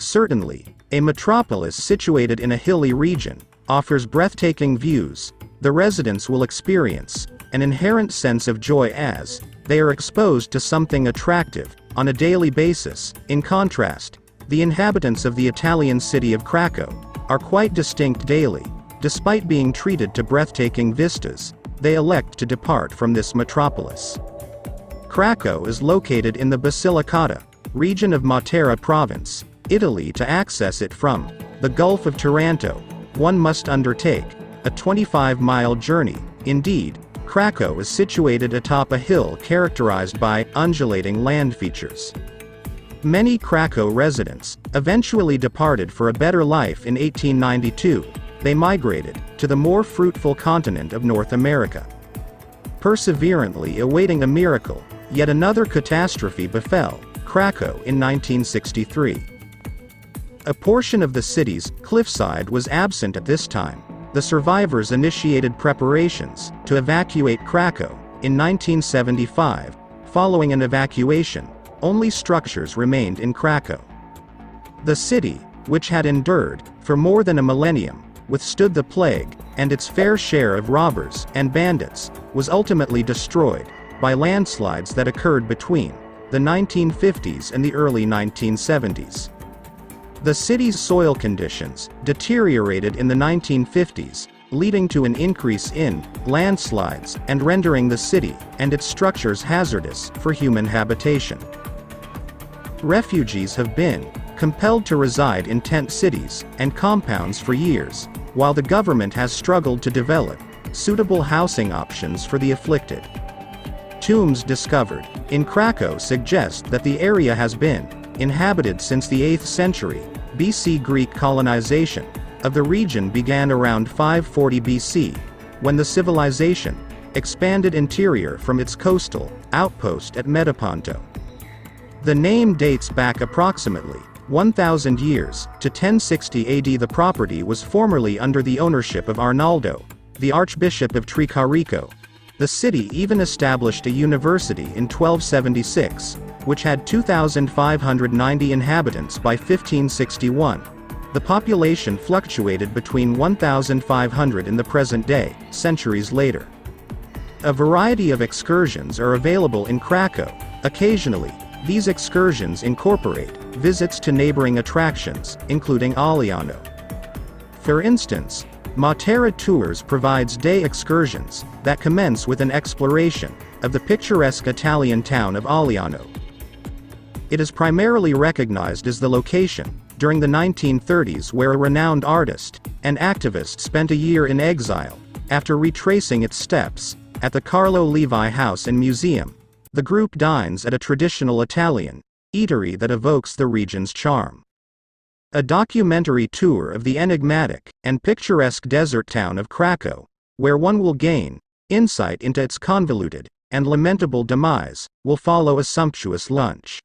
Certainly, a metropolis situated in a hilly region offers breathtaking views. The residents will experience an inherent sense of joy as they are exposed to something attractive on a daily basis. In contrast, the inhabitants of the Italian city of Craco are quite distinct daily. Despite being treated to breathtaking vistas, they elect to depart from this metropolis. Craco is located in the Basilicata region of Matera Province, Italy. To access it from the Gulf of Taranto, one must undertake a 25-mile journey. Indeed, Craco is situated atop a hill characterized by undulating land features. Many Craco residents eventually departed for a better life. In 1892, they migrated to the more fruitful continent of North America. Perseverantly awaiting a miracle, yet another catastrophe befell Craco in 1963. A portion of the city's cliffside was absent at this time. The survivors initiated preparations to evacuate Craco. In 1975, following an evacuation, only structures remained in Craco. The city, which had endured for more than a millennium, withstood the plague and its fair share of robbers and bandits, was ultimately destroyed by landslides that occurred between the 1950s and the early 1970s. The city's soil conditions deteriorated in the 1950s, leading to an increase in landslides and rendering the city and its structures hazardous for human habitation. Refugees have been compelled to reside in tent cities and compounds for years, while the government has struggled to develop suitable housing options for the afflicted. Tombs discovered in Craco suggest that the area has been inhabited since the 8th century BC. Greek colonization of the region began around 540 BC, when the civilization expanded interior from its coastal outpost at Metaponto. The name dates back approximately 1,000 years to 1060 AD. The property was formerly under the ownership of Arnaldo, the Archbishop of Tricarico. The city even established a university in 1276, which had 2,590 inhabitants by 1561. The population fluctuated between 1,500 in the present day, centuries later. A variety of excursions are available in Craco. Occasionally, these excursions incorporate visits to neighboring attractions, including Aliano. For instance, Matera Tours provides day excursions that commence with an exploration of the picturesque Italian town of Aliano. It is primarily recognized as the location, during the 1930s, where a renowned artist and activist spent a year in exile. After retracing its steps at the Carlo Levi House and Museum, the group dines at a traditional Italian eatery that evokes the region's charm. A documentary tour of the enigmatic and picturesque desert town of Craco, where one will gain insight into its convoluted and lamentable demise, will follow a sumptuous lunch.